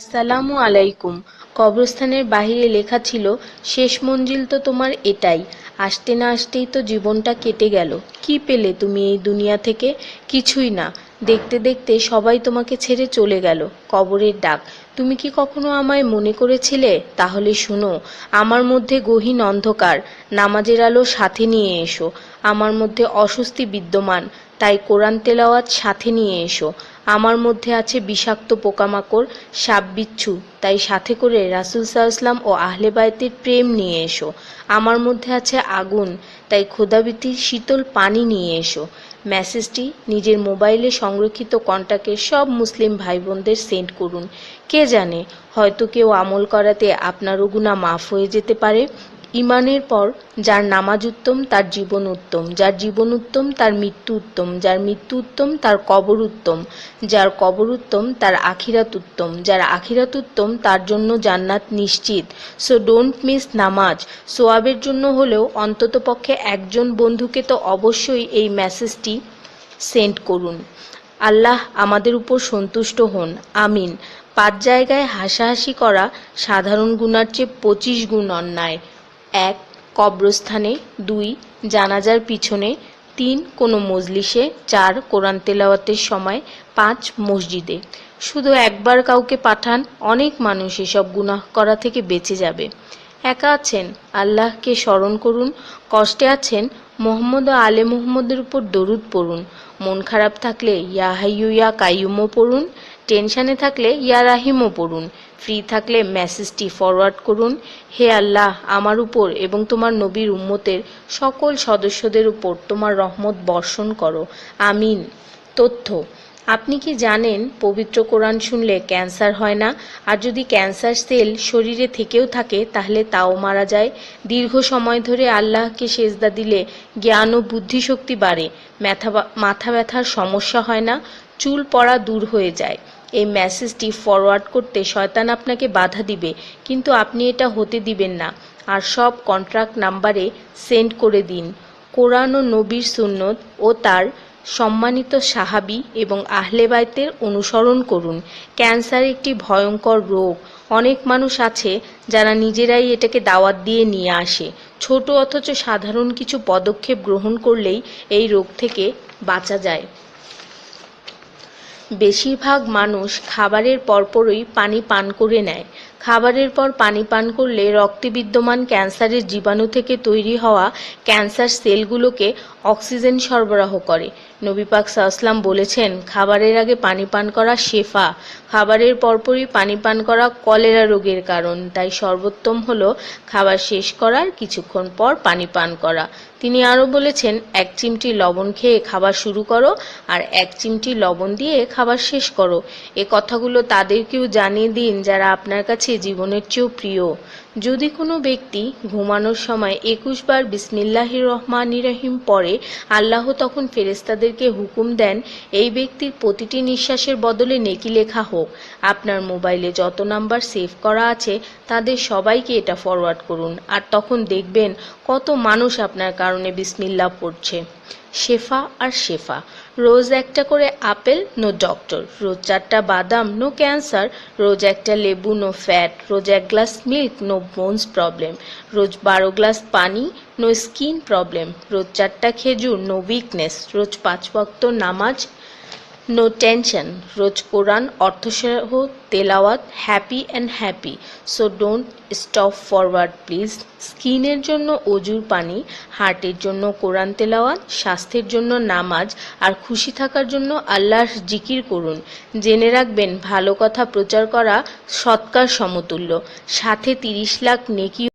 আসসালামু আলাইকুম। কবরস্থানের বাহিরে লেখা ছিল, শেষ মঞ্জিল তো তোমার এটাই। আসতে না আসতেই তো জীবনটা কেটে গেল। কি পেলে তুমি এই দুনিয়া থেকে? কিছুই না। দেখতে দেখতে সবাই তোমাকে ছেড়ে চলে গেল। কবরের ডাক। তুমি কি কখনো আমায় মনে করেছিলে? তাহলে শুনো, আমার মধ্যে গহীন অন্ধকার, নামাজের আলো সাথে নিয়ে এসো। আমার মধ্যে অস্বস্তি বিদ্যমান, তাই কোরআন তেলাওয়াত সাথে নিয়ে এসো। আমার মধ্যে আছে বিষাক্ত পোকামাকড়, সাপ বিচ্ছু, তাই সাথে করে রাসূল সাল্লাল্লাহু ও আহলে বায়তের প্রেম নিয়ে এসো। আমার মধ্যে আছে আগুন, তাই খোদাভীতির শীতল পানি নিয়ে এসো। মেসেজটি নিজের মোবাইলে সংরক্ষিত কন্টাক্টের সব মুসলিম ভাই বোনদের সেন্ড করুন। কে জানে, হয়তো কেউ আমল করাতে আপনারও গুনাহ মাফ হয়ে যেতে পারে। ঈমানের পর যার নামাজ উত্তম তার জীবন উত্তম, যার জীবন উত্তম তার মৃত্যু উত্তম, যার মৃত্যু উত্তম তার কবর উত্তম, যার কবর উত্তম তার আখিরাত উত্তম, যার আখিরাত উত্তম তার জন্য জান্নাত নিশ্চিত। সো ডোন্ট মিস নামাজ। সোয়াবের জন্য হলেও অন্ততপক্ষে একজন বন্ধুকে তো অবশ্যই এই মেসেজটি সেন্ড করুন। আল্লাহ আমাদের উপর সন্তুষ্ট হন, আমিন। 5 জায়গায় হাসাহাসি করা সাধারণ গুনার চেয়ে 25 গুণ অন্যায়। 1. কবরস্থানে। 2. জানাজার পিছনে। 3. কোনো মজলিসে। 4. কোরআন তেলাওয়াতের সময়। 5. মসজিদে। শুধু একবার কাউকে পাঠান, অনেক মানুষ এসব গুনাহ করা থেকে বেঁচে যাবে। একা আছেন, আল্লাহকে স্মরণ করুন। কষ্টে আছেন, মোহাম্মদ ও আলে মুহাম্মদের উপর দরুদ পড়ুন। মন খারাপ থাকলে ইয়া হাইয়ু ইয়া কাইয়ুমও পড়ুন। টেনশনে থাকলে ইয়া রাহিমও পড়ুন। ফ্রি থাকলে মেসেজটি ফরওয়ার্ড করুন। হে আল্লাহ, আমার উপর এবং তোমার নবীর উম্মতের সকল সদস্যদের উপর তোমার রহমত বর্ষণ করো, আমিন। তথ্য: আপনি কি জানেন পবিত্র কোরআন শুনলে ক্যান্সার হয় না? আর যদি ক্যান্সার সেল শরীরে থেকেও থাকে তাহলে তাও মারা যায়। দীর্ঘ সময় ধরে আল্লাহকে সেজদা দিলে জ্ঞান ও বুদ্ধিশক্তি বাড়ে। মাথা ব্যথার সমস্যা হয় না। চুল পড়া দূর হয়ে যায়। এই মেসেজটি ফরওয়ার্ড করতে শয়তান আপনাকে বাধা দিবে, কিন্তু আপনি এটা হতে দিবেন না। আর সব কন্ট্রাক্ট নাম্বারে সেন্ড করে দিন। কোরআন ও নবীর সুন্নত ও তার সম্মানিত সাহাবী এবং আহলে বাইতের অনুসরণ করুন। ক্যান্সার একটি ভয়ঙ্কর রোগ। অনেক মানুষ আছে যারা নিজেরাই এটাকে দাওয়াত দিয়ে নিয়ে আসে। ছোট অথচ সাধারণ কিছু পদক্ষেপ গ্রহণ করলেই এই রোগ থেকে বাঁচা যায়। বেশিরভাগ মানুষ খাবারের পরপরই পানি পান করে নেয়। খাবারের পর পানি পান করলে রক্তে বিদ্যমান ক্যান্সারের জীবাণু থেকে তৈরি হওয়া ক্যান্সার সেলগুলোকে অক্সিজেন সরবরাহ করে। নবী পাক সাল্লাল্লাহু বলেছেন, খাবারের আগে পানি পান করা শেফা। খাবারের পরপরই পানি পান করা কলেরা রোগের কারণ, তাই সর্বোত্তম হলো খাবার শেষ করার কিছুক্ষণ পর পানি পান করা। তিনি আরও বলেছেন, 1 চিমটি লবণ খেয়ে খাবার শুরু করো আর 1 চিমটি লবণ দিয়ে খাবার শেষ করো। এ কথাগুলো তাদেরকেও জানিয়ে দিন যারা আপনার কাছে জীবনের চেয়েও প্রিয়। যদি কোনো ব্যক্তি ঘুমানোর সময় 21 বার বিসমিল্লাহির রহমানির রহিম পড়ে, আল্লাহ তখন ফেরেশতাদেরকে হুকুম দেন এই ব্যক্তির প্রতিটি নিঃশ্বাসের বদলে নেকি লেখা হোক। আপনার মোবাইলে যত নাম্বার সেভ করা আছে তাদের সবাইকে এটা ফরওয়ার্ড করুন, আর তখন দেখবেন কত মানুষ আপনার কারণে বিসমিল্লাহ পড়ছে। শেফা আর শেফা। রোজ একটা করে আপেল, নো ডক্টর। রোজ 4টা বাদাম, নো ক্যান্সার। রোজ একটা লেবু, নো ফ্যাট। রোজ 1 glass milk, no bones problem. রোজ 12 গ্লাস পানি, নো স্কিন প্রবলেম। রোজ 4টা খেজুর, নো উইকনেস। রোজ 5 ওয়াক্ত নামাজ, নো টেনশন। রোজ কোরআন অর্থসহ তেলাওয়াত, happy and happy. So don't stop forward please. স্কিনের জন্য অজুর পানি, হার্টের জন্য কোরআন তেলাওয়াত, স্বাস্থ্যের জন্য নামাজ, আর খুশি থাকার জন্য আল্লাহর জিকির করুন। জেনে রাখবেন, ভালো কথা প্রচার করা সৎকার সমতুল্য, সাথে 30 লাখ নেকি